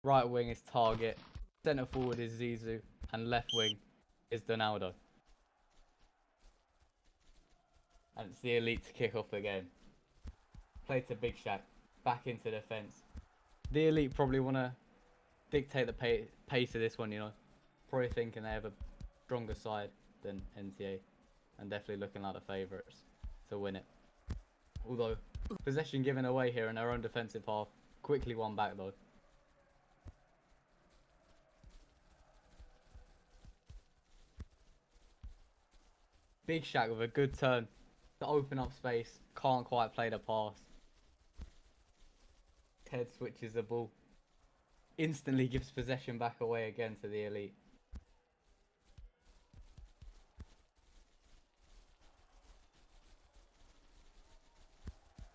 Right wing is Target. Centre forward is Zizou. And left wing is Donaldo. And it's the elite to kick off the game. Play to Big Shaq. Back into defence. The elite probably want to dictate the pace of this one, you know. Probably thinking they have a stronger side than NTA. And definitely looking like the favourites to win it. Although, possession given away here in their own defensive half. Quickly won back though. Big Shaq with a good turn to open up space. Can't quite play the pass. Ted switches the ball. Instantly gives possession back away again to the elite.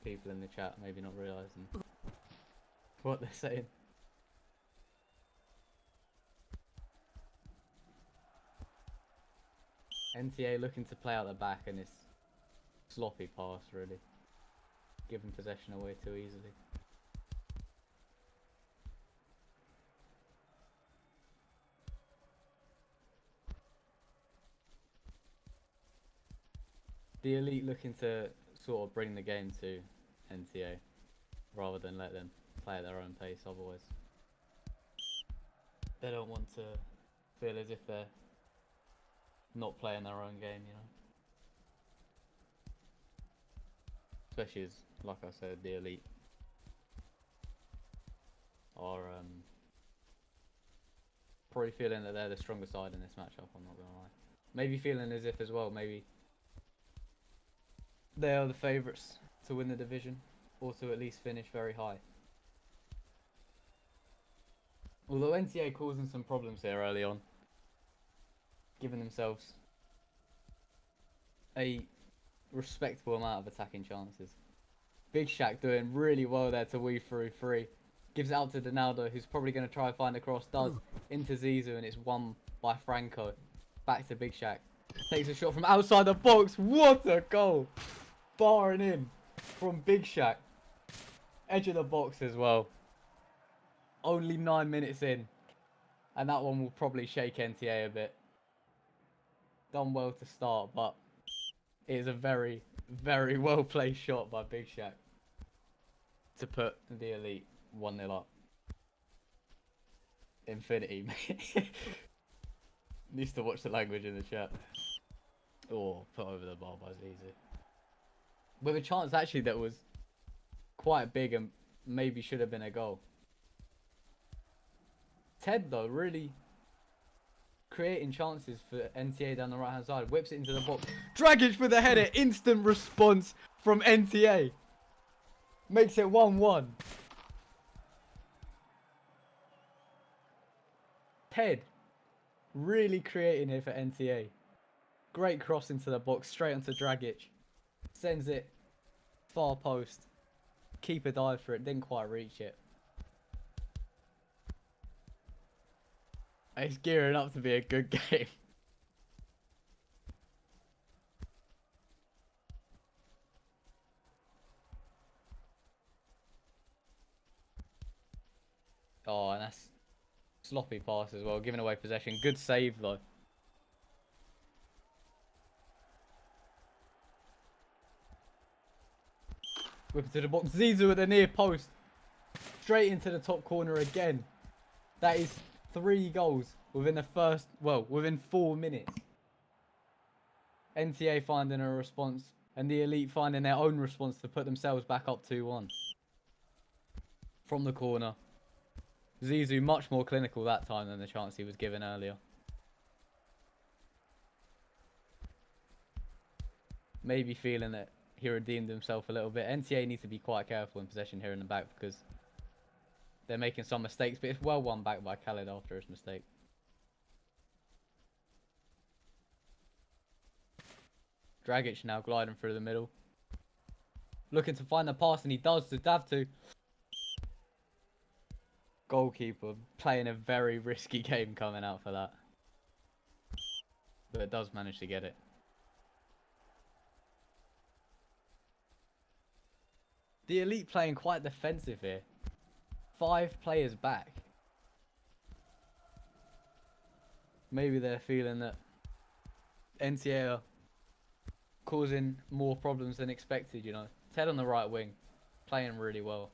People in the chat maybe not realising what they're saying. NTA looking to play out the back and it's sloppy pass really. Giving possession away too easily. The elite looking to sort of bring the game to NTA rather than let them play at their own pace otherwise. They don't want to feel as if they're not playing their own game, you know. Especially as, like I said, the elite are probably feeling that they're the stronger side in this matchup, I'm not going to lie. Maybe feeling as if as well, maybe they are the favourites to win the division or to at least finish very high. Although NTA causing some problems here early on, giving themselves a respectable amount of attacking chances. Big Shaq doing really well there to weave through three. Gives it out to Donaldo, who's probably going to try and find a cross. Does into Zizou, and it's won by Franco. Back to Big Shaq. Takes a shot from outside the box. What a goal! Barring in from Big Shaq. Edge of the box as well. Only 9 minutes in. And that one will probably shake NTA a bit. Done well to start, but it is a very, very well placed shot by Big Shaq to put the elite 1-0 up. Infinity, mate. Needs to watch the language in the chat. Oh, put over the bar by Zizou. With a chance actually that was quite big and maybe should have been a goal. Ted though, really creating chances for NTA down the right hand side. Whips it into the box. Dragic with the header. Instant response from NTA. Makes it 1-1. Ted really creating here for NTA. Great cross into the box. Straight onto Dragic. Sends it far post. Keeper dived for it. Didn't quite reach it. It's gearing up to be a good game. Oh, and that's sloppy pass as well. Giving away possession. Good save though. Whip it to the box. Zizou at the near post. Straight into the top corner again. That is 3 goals within the first, well, within 4 minutes. NTA finding a response and the elite finding their own response to put themselves back up 2-1. From the corner. Zizou much more clinical that time than the chance he was given earlier. Maybe feeling that he redeemed himself a little bit. NTA needs to be quite careful in possession here in the back because they're making some mistakes, but it's well won back by Khaled after his mistake. Dragic now gliding through the middle. Looking to find the pass, and he does to Davtu. Goalkeeper playing a very risky game coming out for that. But it does manage to get it. The elite playing quite defensive here. 5 players back. Maybe they're feeling that NTA are causing more problems than expected, you know. Ted on the right wing, playing really well.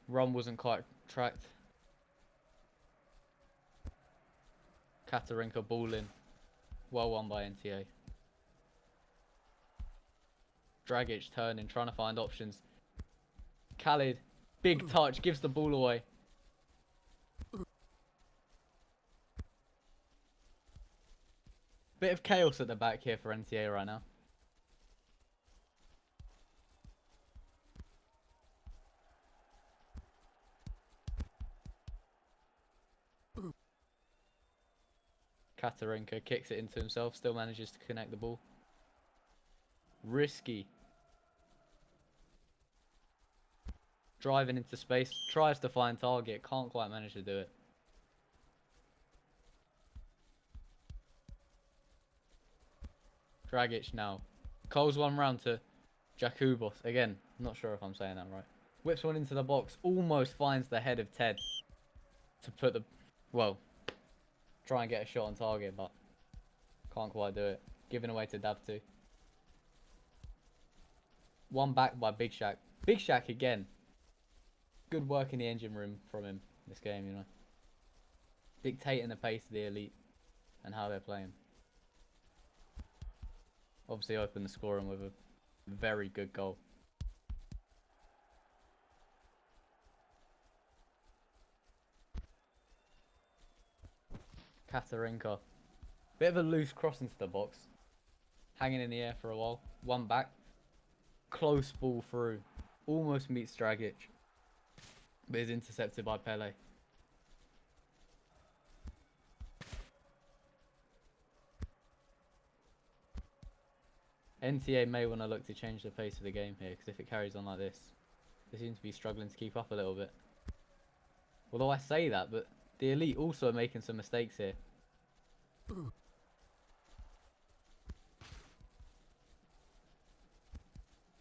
Run wasn't quite tracked. Katarinka ball in. Well won by NTA. Dragic turning, trying to find options. Khalid, big touch, gives the ball away. Bit of chaos at the back here for NTA right now. Katarinka kicks it into himself, still manages to connect the ball. Risky. Driving into space, tries to find target, can't quite manage to do it. Dragic now. Calls one round to Jakubos. Again, not sure if I'm saying that right. Whips one into the box, almost finds the head of Ted to put the, well, try and get a shot on target, but can't quite do it. Giving away to Davtu. One back by Big Shaq. Big Shaq again. Good work in the engine room from him this game, you know. Dictating the pace of the elite and how they're playing. Obviously opened the scoring with a very good goal. Katarinka. Bit of a loose cross into the box. Hanging in the air for a while. One back. Close ball through. Almost meets Dragic. But is intercepted by Pele. NTA may want to look to change the pace of the game here, because if it carries on like this, they seem to be struggling to keep up a little bit. Although I say that, but the elite also are making some mistakes here.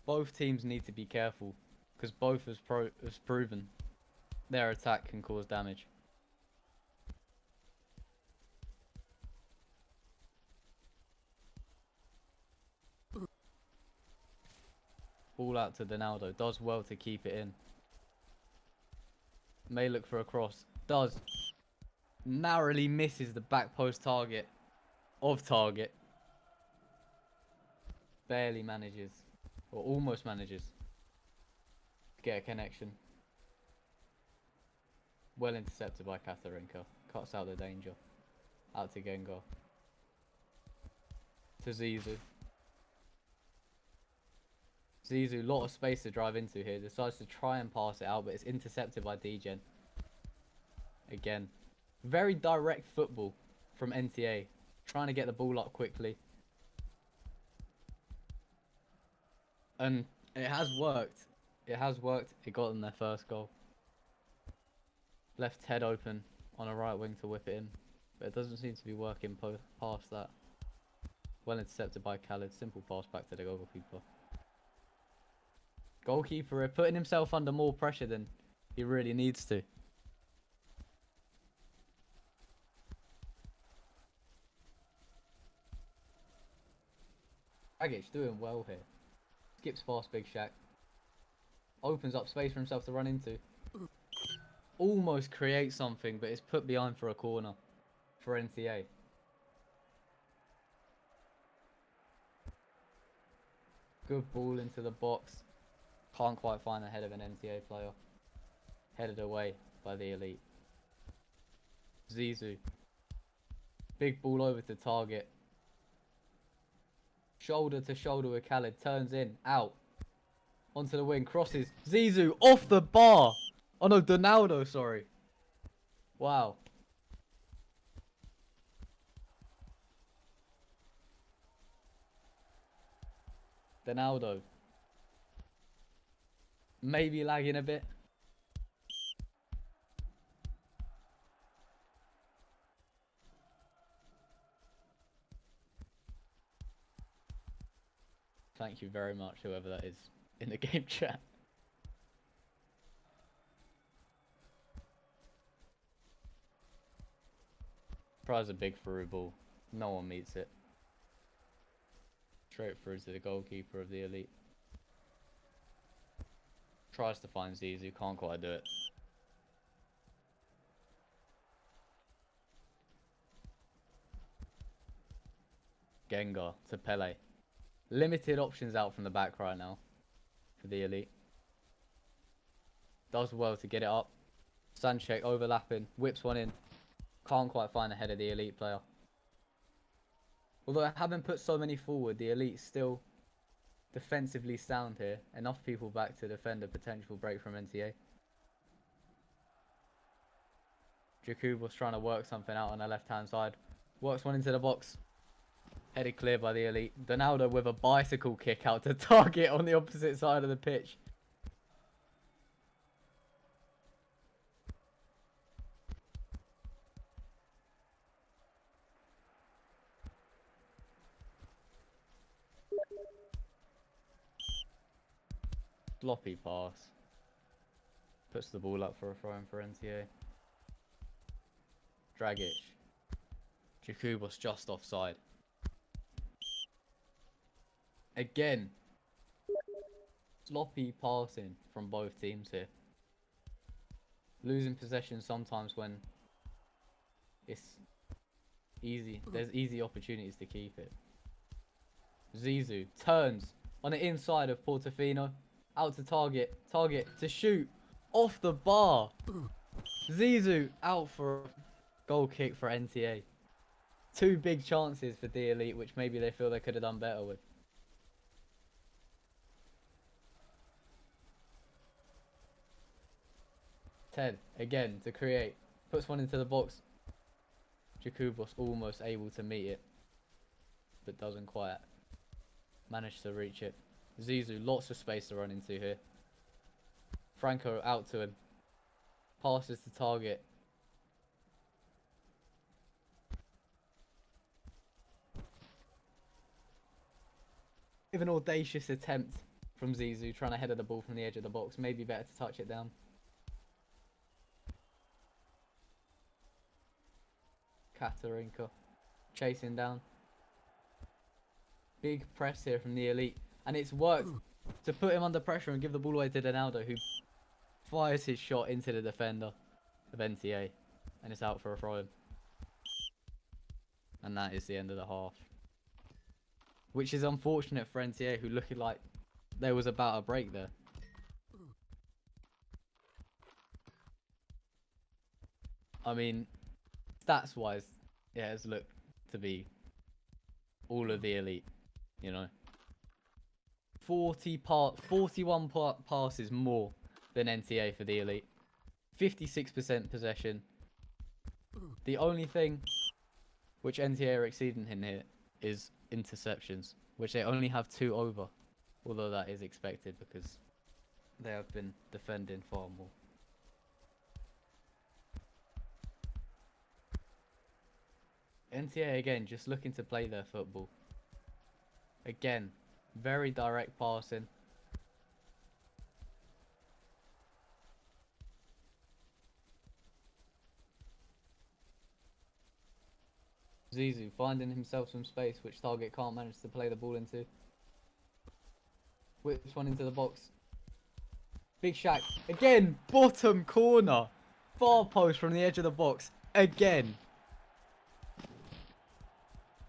Both teams need to be careful, because both has proven their attack can cause damage. Ball out to Donaldo. Does well to keep it in. May look for a cross. Does. Narrowly misses the back post target of target. Barely manages. Or almost manages to get a connection. Well intercepted by Katarinka. Cuts out the danger. Out to Gengar. To Zizou. Zizou, lot of space to drive into here. Decides to try and pass it out, but it's intercepted by Degen. Again. Very direct football from NTA. Trying to get the ball up quickly. And it has worked. It has worked. It got them their first goal. Left head open on a right wing to whip it in. But it doesn't seem to be working past that. Well intercepted by Khalid. Simple pass back to the goalkeeper. Goalkeeper putting himself under more pressure than he really needs to. Dragic doing well here. Skips past Big Shaq. Opens up space for himself to run into. Almost creates something, but it's put behind for a corner for NTA. Good ball into the box. Can't quite find the head of an NTA player. Headed away by the elite. Zizou. Big ball over to target. Shoulder to shoulder with Khalid. Turns in. Out. Onto the wing. Crosses. Zizou off the bar. Oh no, Donaldo, sorry. Wow. Donaldo. Maybe lagging a bit. Thank you very much, whoever that is in the game chat. Tries a big through ball. No one meets it. Straight through to the goalkeeper of the Elite. Tries to find Zizou, can't quite do it. Gengar to Pele. Limited options out from the back right now for the Elite. Does well to get it up. Sanchek overlapping, whips one in. Can't quite find the head of the Elite player. Although I haven't put so many forward, the Elite still defensively sound here. Enough people back to defend a potential break from NTA. Jakubos trying to work something out on the left-hand side. Works one into the box. Headed clear by the Elite. Donaldo with a bicycle kick out to target on the opposite side of the pitch. Sloppy pass. Puts the ball up for a throw-in for NTA. Dragic. Jakubos just offside. Again. Sloppy passing from both teams here. Losing possession sometimes when it's easy. There's easy opportunities to keep it. Zizou turns on the inside of Portofino. Out to target. Target to shoot. Off the bar. Zizou out for a goal kick for NTA. Two big chances for the Elite, which maybe they feel they could have done better with. Ted, again, to create. Puts one into the box. Jakubos almost able to meet it. But doesn't quite manage to reach it. Zizou, lots of space to run into here. Franco out to him. Passes to target. With an audacious attempt from Zizou, trying to header the ball from the edge of the box. Maybe better to touch it down. Katarinka chasing down. Big press here from the Elite. And it's worked to put him under pressure and give the ball away to Donaldo, who fires his shot into the defender of NTA. And it's out for a throw-in. And that is the end of the half. Which is unfortunate for NTA, who looking like there was about a break there. I mean, stats-wise, it has looked to be all of the Elite, you know. 41 passes more than NTA for the Elite. 56% possession. The only thing which NTA are exceeding in here is interceptions, which they only have 2 over. Although that is expected because they have been defending far more. NTA again just looking to play their football. Again, very direct passing. Zizou finding himself some space which Target can't manage to play the ball into. Whips one into the box. Big Shaq. Again, bottom corner. Far post from the edge of the box. Again.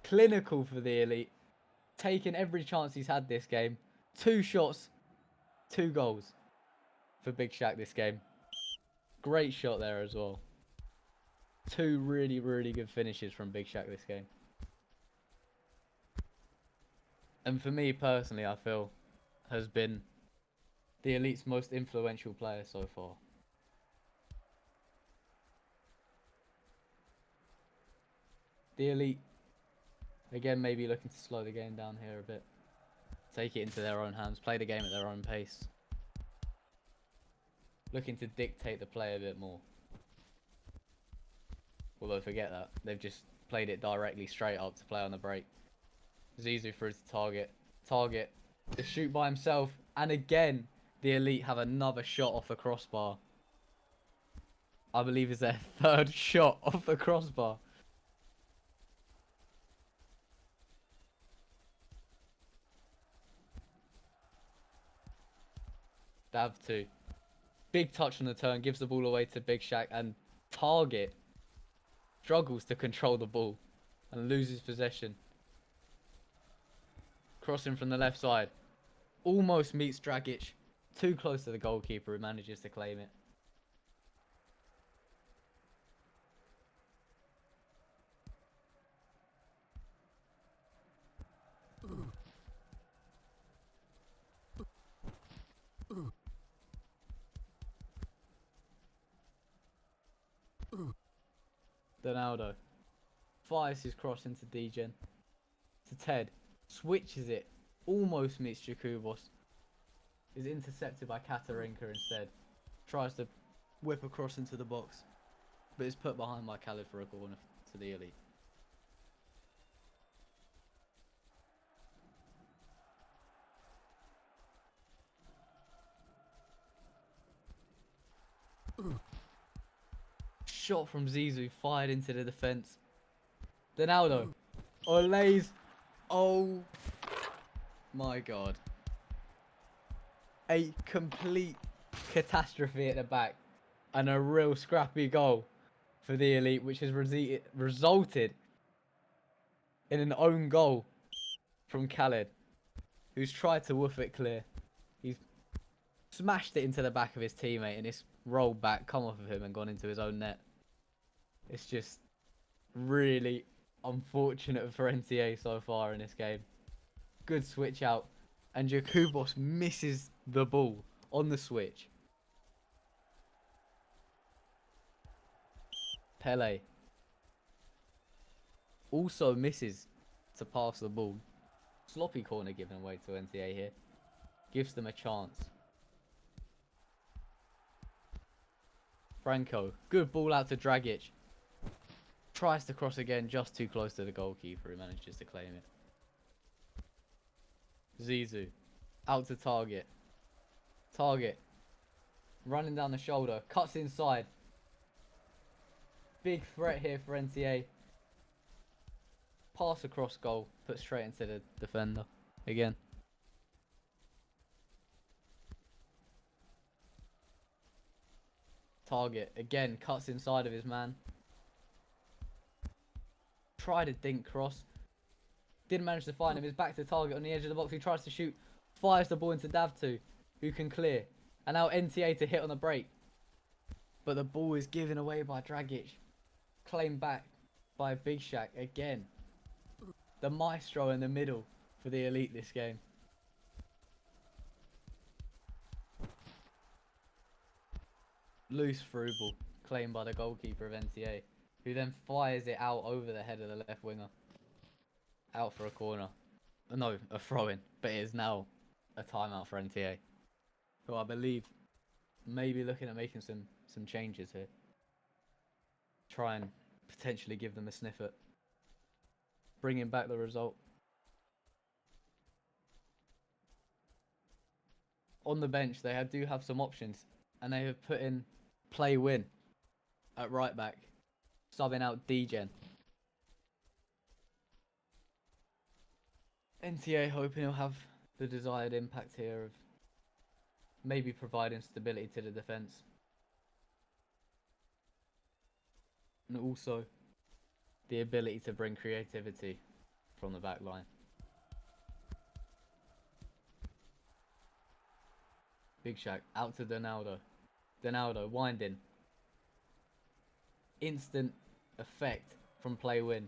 Clinical for the Elite. Taking every chance he's had this game. 2 shots, 2 goals for Big Shaq this game. Great shot there as well. 2 really, really good finishes from Big Shaq this game. And for me personally, I feel has been the Elite's most influential player so far. The Elite, again, maybe looking to slow the game down here a bit. Take it into their own hands, play the game at their own pace. Looking to dictate the play a bit more. Although forget that, they've just played it directly straight up to play on the break. Zizou through to Target. Target to shoot by himself. And again, the Elite have another shot off the crossbar. I believe it's their 3rd shot off the crossbar. Dav 2. Big touch on the turn, gives the ball away to Big Shaq, and Target struggles to control the ball and loses possession. Crossing from the left side. Almost meets Dragic. Too close to the goalkeeper, who manages to claim it. Donaldo fires his cross into Degen. To Ted. Switches it. Almost meets Jakubos. Is intercepted by Katarinka instead. Tries to whip across into the box. But is put behind by Khaled for a corner to the elite. Shot from Zizou fired into the defence. Donaldo. Olays. Oh my god. A complete catastrophe at the back. And a real scrappy goal for the elite, which has resulted in an own goal from Khaled, who's tried to woof it clear. He's smashed it into the back of his teammate and it's rolled back, come off of him and gone into his own net. It's just really unfortunate for NTA so far in this game. Good switch out. And Jakubos misses the ball on the switch. Pele also misses to pass the ball. Sloppy corner given away to NTA here. Gives them a chance. Franco. Good ball out to Dragic. Tries to cross again, just too close to the goalkeeper, who manages to claim it. Zizou. Out to Target. Target. Running down the shoulder. Cuts inside. Big threat here for NTA. Pass across goal. Put straight into the defender. Again. Target. Again. Cuts inside of his man. Tried a dink cross. Didn't manage to find him. He's back to Target on the edge of the box. He tries to shoot. Fires the ball into Dav2, who can clear. And now NTA to hit on the break. But the ball is given away by Dragic. Claimed back by Big Shaq again. The maestro in the middle for the elite this game. Loose through ball. Claimed by the goalkeeper of NTA. Who then fires it out over the head of the left winger. Out for a corner. No, a throw-in. But it is now a timeout for NTA. Who I believe may be looking at making some changes here. Try and potentially give them a sniff at bringing back the result. On the bench, they do have some options. And they have put in Play Win at right back. Subbing out Degen. NTA hoping he'll have the desired impact here of maybe providing stability to the defence. And also the ability to bring creativity from the back line. Big Shaq out to Donaldo. Donaldo winding. Instant effect from Play Win.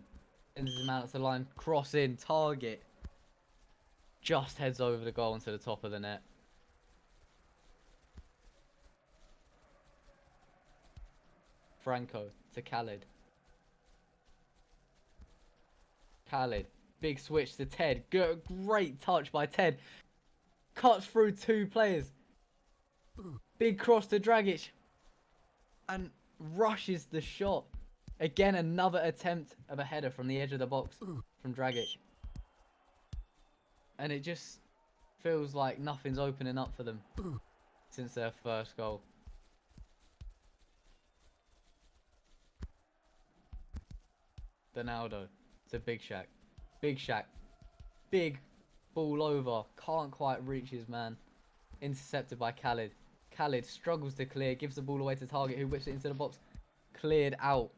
Ends him out to the line. Cross in. Target. Just heads over the goal into the top of the net. Franco to Khaled. Khaled. Big switch to Ted. Great touch by Ted. Cuts through two players. Big cross to Dragic. And rushes the shot. Again, another attempt of a header from the edge of the box from Dragic. And it just feels like nothing's opening up for them since their first goal. Donaldo to Big Shaq. Big Shaq. Big ball over. Can't quite reach his man. Intercepted by Khalid. Khalid struggles to clear, gives the ball away to Target, who whips it into the box. Cleared out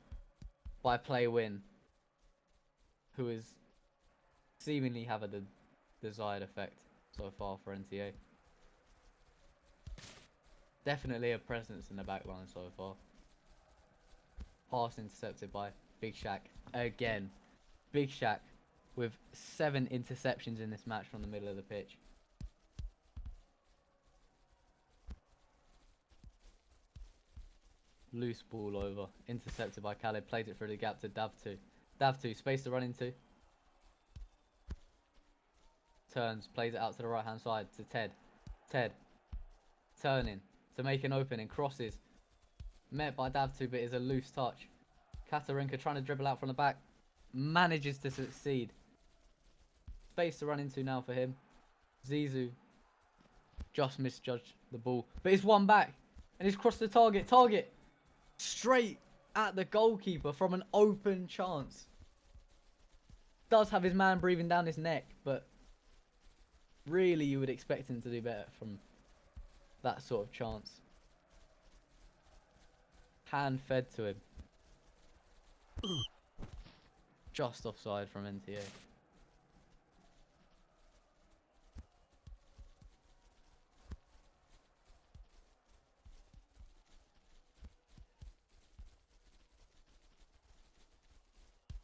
by Play Win, who is seemingly having the desired effect so far for NTA. Definitely a presence in the back line so far. Pass intercepted by Big Shaq again. Big Shaq with 7 interceptions in this match from the middle of the pitch. Loose ball over. Intercepted by Khalid. Plays it through the gap to Davtu. Davtu, space to run into. Turns. Plays it out to the right hand side to Ted. Ted. Turning to make an opening. Crosses. Met by Davtu, but is a loose touch. Katarinka trying to dribble out from the back. Manages to succeed. Space to run into now for him. Zizou just misjudged the ball. But it's one back. And he's crossed the target. Target! Straight at the goalkeeper from an open chance. Does have his man breathing down his neck, but really you would expect him to do better from that sort of chance. Hand fed to him. Just offside from NTA.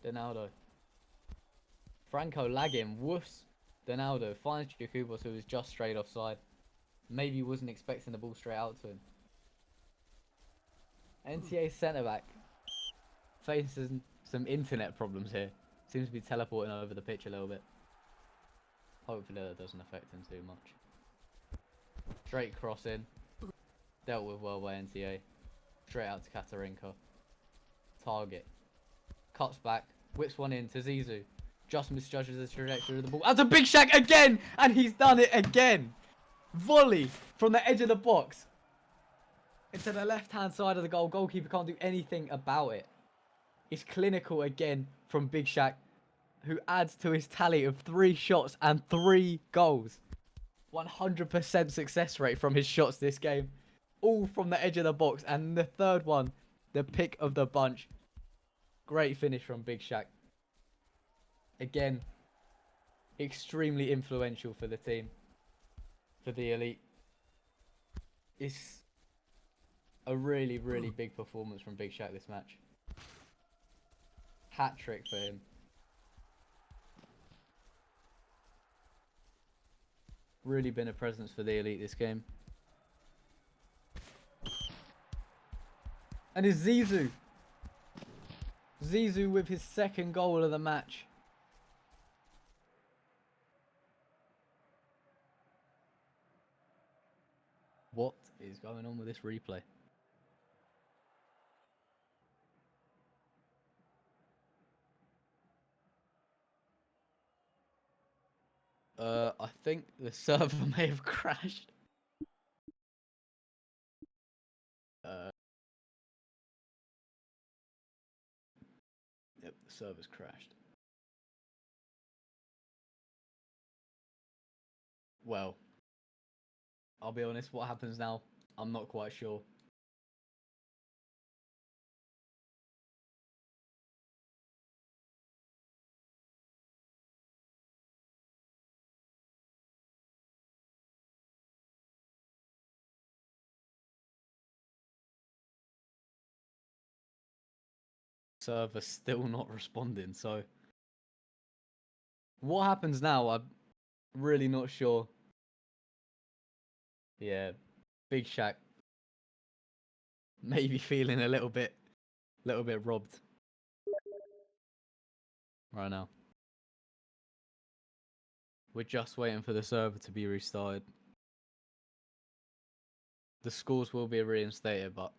Donaldo. Franco lagging. Woofs. Donaldo finds Jakubos, who was just straight offside. Maybe wasn't expecting the ball straight out to him. NTA centre-back faces some internet problems here. Seems to be teleporting over the pitch a little bit. Hopefully that doesn't affect him too much. Straight cross in. Dealt with well by NTA. Straight out to Katarinka. Target. Cuts back. Whips one in to Zizou. Just misjudges the trajectory of the ball. Out to Big Shaq again! And he's done it again! Volley from the edge of the box. Into the left-hand side of the goal. Goalkeeper can't do anything about it. It's clinical again from Big Shaq, who adds to his tally of 3 shots and 3 goals. 100% success rate from his shots this game. All from the edge of the box. And the third one, the pick of the bunch. Great finish from Big Shaq. Again, extremely influential for the team. For the elite. It's a really, really big performance from Big Shaq this match. Hat trick for him. Really been a presence for the elite this game. And it's Zizou. Zizou with his 2nd goal of the match. What is going on with this replay? I think the server may have crashed. Yep, the server's crashed. Well, I'll be honest, what happens now? I'm not quite sure. Server still not responding, so what happens now? I'm really not sure. Yeah, Big Shaq maybe feeling a little bit robbed right now. We're just waiting for the server to be restarted. The scores will be reinstated, but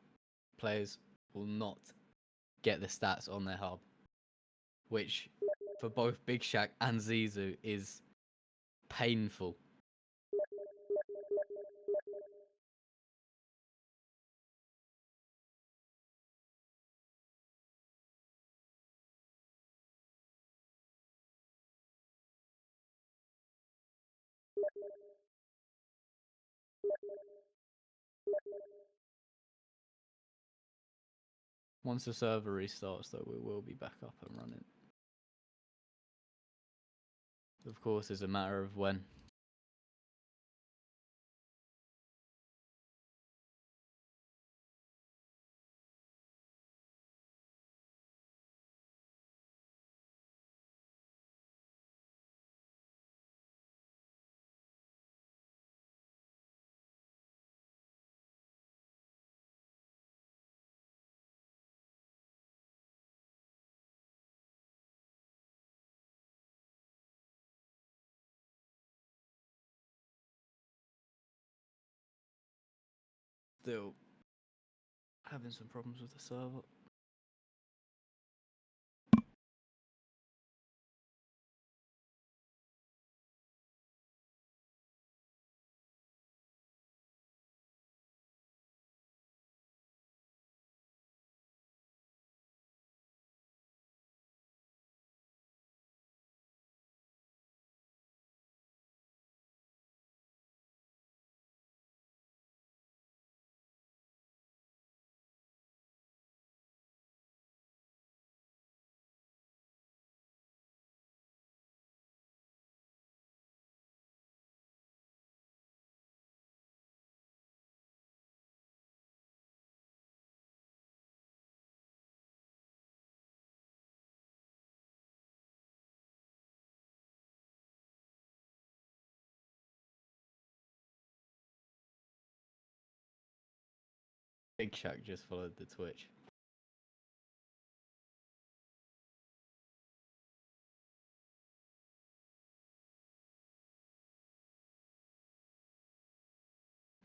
players will not get the stats on their hub, which for both Big Shaq and Zizou is painful. Once the server restarts, though, we will be back up and running. Of course, it's a matter of when. Still having some problems with the server. Big Shack just followed the Twitch.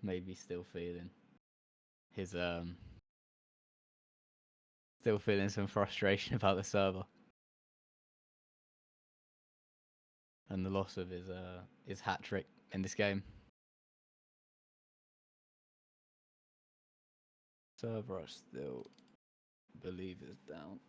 Maybe still feeling his still feeling some frustration about the server and the loss of his hat trick in this game. Server, I still believe, is down.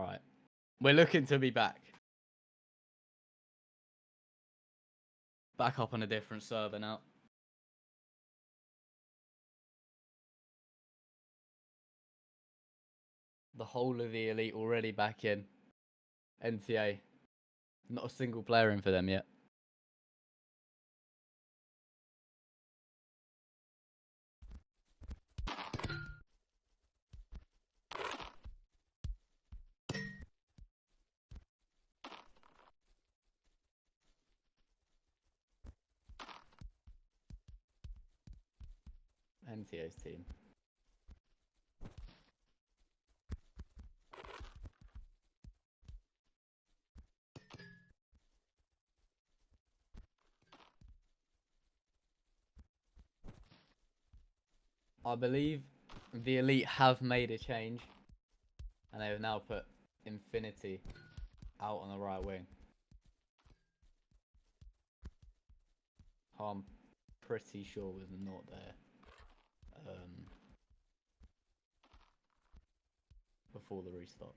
Alright. We're looking to be back. Back up on a different server now. The whole of the elite already back in. NTA. Not a single player in for them yet. NTA's team. I believe the elite have made a change, and they have now put Infinity out on the right wing. I'm pretty sure was not there before the restart.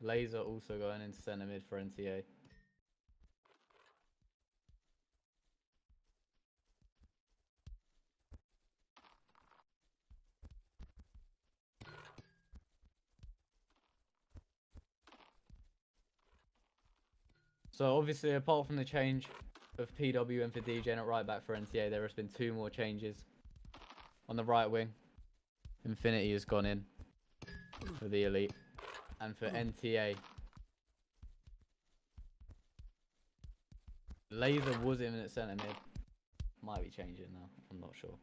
Laser also going into centre mid for NTA. So obviously, apart from the change of PWM for DGen at right back for NTA, there has been 2 more changes on the right wing. Infinity has gone in for the elite, and for NTA, Laser was in at centre mid. Might be changing now. I'm not sure.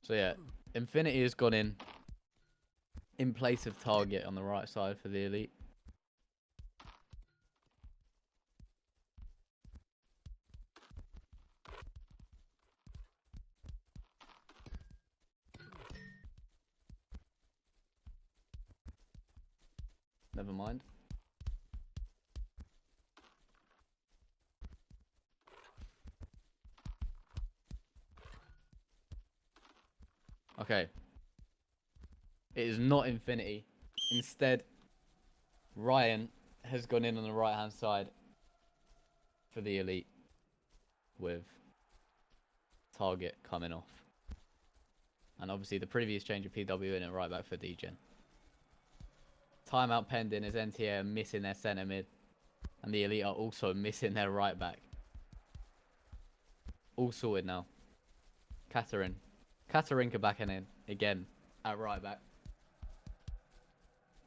So yeah, Infinity has gone in place of Target on the right side for the elite. Never mind. Okay. It is not Infinity. Instead, Ryan has gone in on the right hand side for the elite with Target coming off. And obviously the previous change of PW in and right back for DGen. Timeout pending as NTA are missing their centre mid. And the elite are also missing their right back. All sorted now. Katarinka back in again at right back.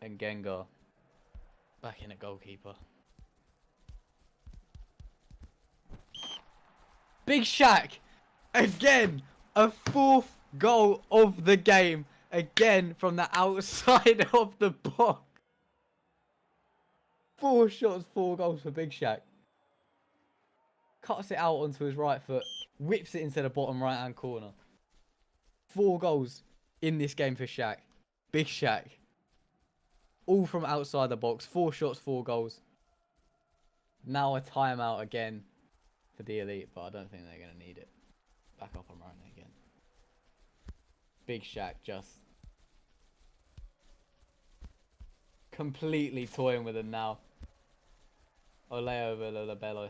And Gengar back in at goalkeeper. Big Shaq again, a 4th goal of the game, again from the outside of the box. 4 shots, 4 goals for Big Shaq. Cuts it out onto his right foot, whips it into the bottom right hand corner. 4 goals in this game for Shaq. Big Shaq. All from outside the box. 4 shots, 4 goals. Now a timeout again for the elite, but I don't think they're going to need it. Back up and running again. Big Shaq just completely toying with him now. Ole over Labello.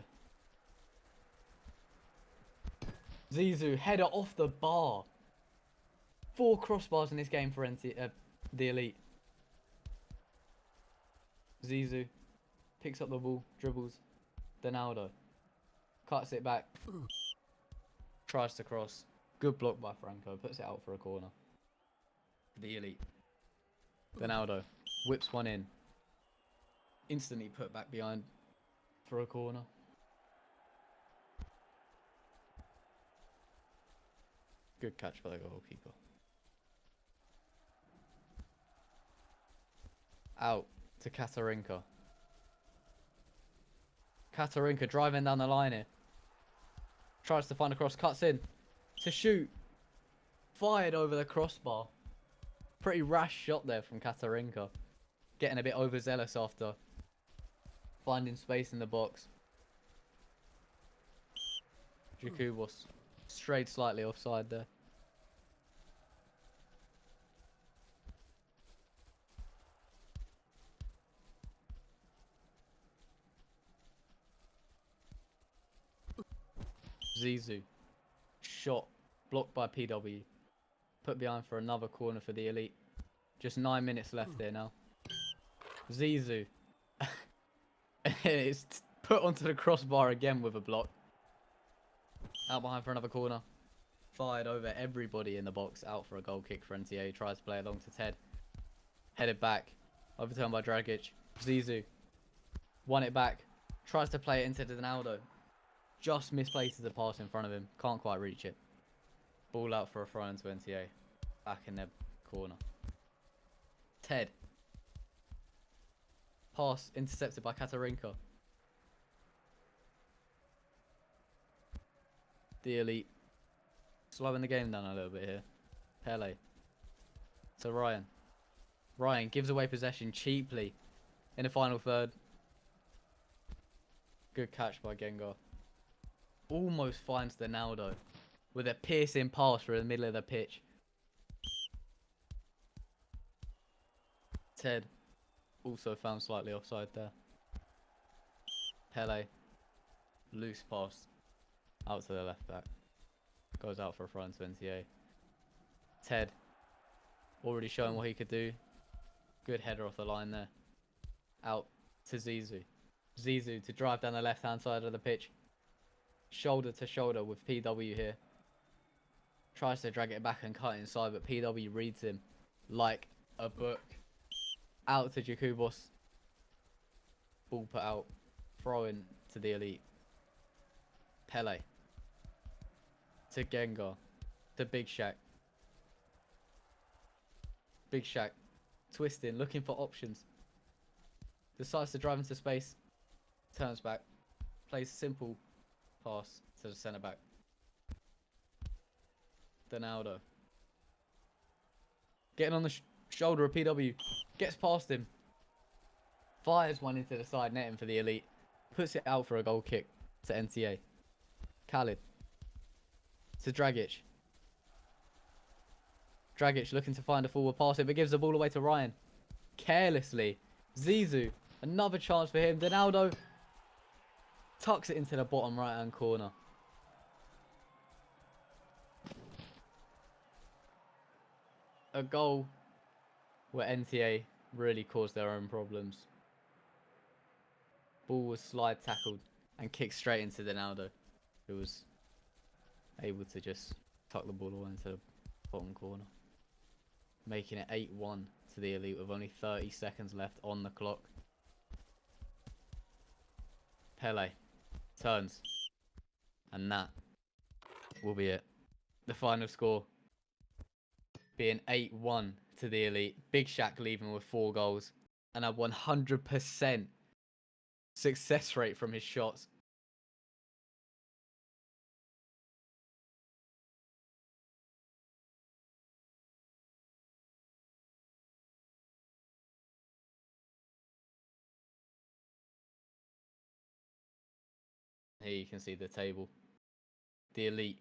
Zizou, header off the bar. 4 crossbars in this game for the elite. Zizou picks up the ball, dribbles. Donaldo cuts it back. Tries to cross. Good block by Franco. Puts it out for a corner. The elite. Donaldo whips one in. Instantly put back behind for a corner. Good catch by the goalkeeper. Out to Katarinka. Katarinka driving down the line here. Tries to find a cross, cuts in to shoot. Fired over the crossbar. Pretty rash shot there from Katarinka. Getting a bit overzealous after finding space in the box. Jakubos strayed slightly offside there. Zizou. Shot. Blocked by PW. Put behind for another corner for the Elite. Just 9 minutes left there now. Zizou. It's put onto the crossbar again with a block. Out behind for another corner. Fired over everybody in the box. Out for a goal kick for NTA. Tries to play along to Ted. Headed back. Overturned by Dragic. Zizou. Won it back. Tries to play it into Donaldo. Just misplaces the pass in front of him. Can't quite reach it. Ball out for a throw into NTA. Back in their corner. Ted. Pass intercepted by Katarinka. The Elite. Slowing the game down a little bit here. Pele. To Ryan. Ryan gives away possession cheaply in the final third. Good catch by Gengar. Almost finds Donaldo with a piercing pass through the middle of the pitch. Ted also found slightly offside there. Pele. Loose pass out to the left back. Goes out for a throw into NTA. Ted already showing what he could do. Good header off the line there. Out to Zizou. Zizou to drive down the left hand side of the pitch. Shoulder to shoulder with PW here. Tries to drag it back and cut inside, but PW reads him like a book. Out to Jakubos. Ball put out. Throw in to the Elite. Pele. To Gengar. To Big Shaq. Big Shaq. Twisting, looking for options. Decides to drive into space. Turns back. Plays simple pass to the centre back. Donaldo. Getting on the shoulder of PW. Gets past him. Fires one into the side netting for the Elite. Puts it out for a goal kick to NTA. Khalid. To Dragic. Dragic looking to find a forward pass, but gives the ball away to Ryan. Carelessly. Zizou. Another chance for him. Donaldo tucks it into the bottom right hand corner. A goal where NTA really caused their own problems. Ball was slide tackled and kicked straight into Donaldo, who was able to just tuck the ball away into the bottom corner. Making it 8-1 to the Elite with only 30 seconds left on the clock. Pele turns. And that will be it. The final score being 8-1 to the Elite. Big Shaq leaving with 4 goals and a 100% success rate from his shots. Here you can see the table. The Elite.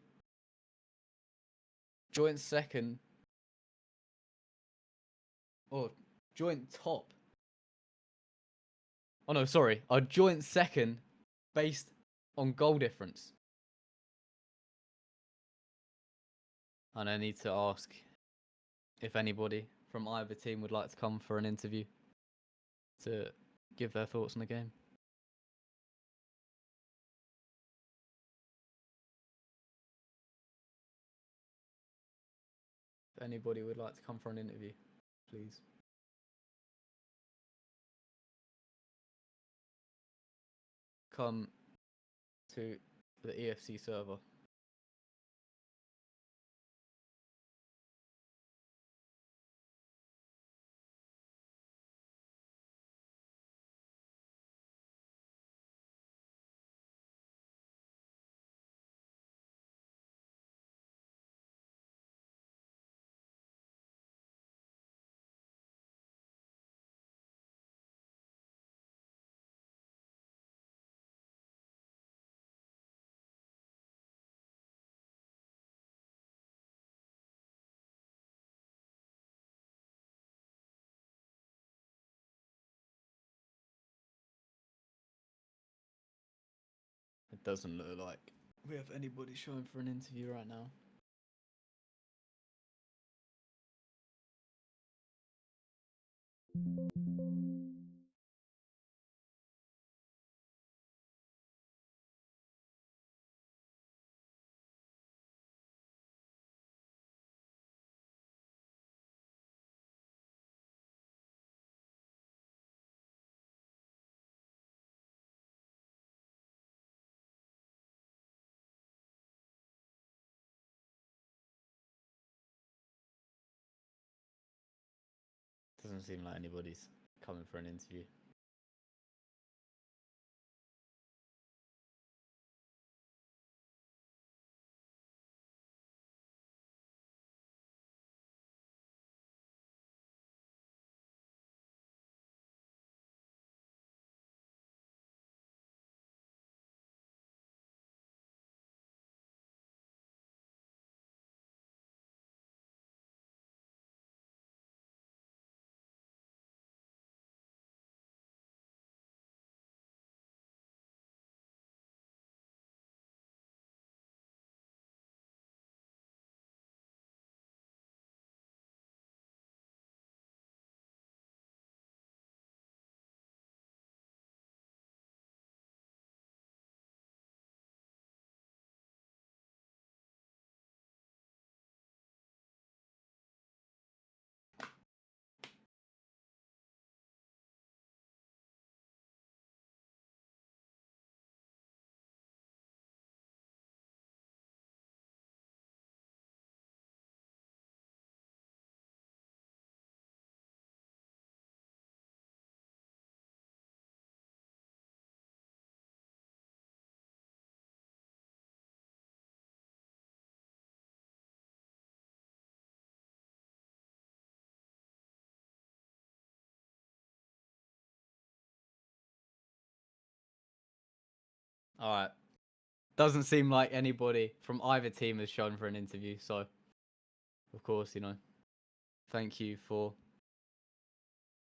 Joint second. Or joint top. Oh no, sorry. A joint second based on goal difference. And I need to ask if anybody from either team would like to come for an interview to give their thoughts on the game. If anybody would like to come for an interview, please. Come to the EFC server. It doesn't look like we have anybody showing for an interview right now. Doesn't seem like anybody's coming for an interview. All right. Doesn't seem like anybody from either team has shown for an interview. So, of course, thank you for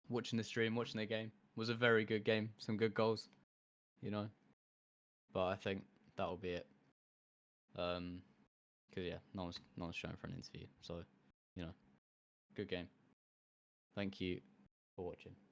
watching the stream, watching the game. It was a very good game. Some good goals, But I think that'll be it. Because yeah, no one's showing for an interview. So, good game. Thank you for watching.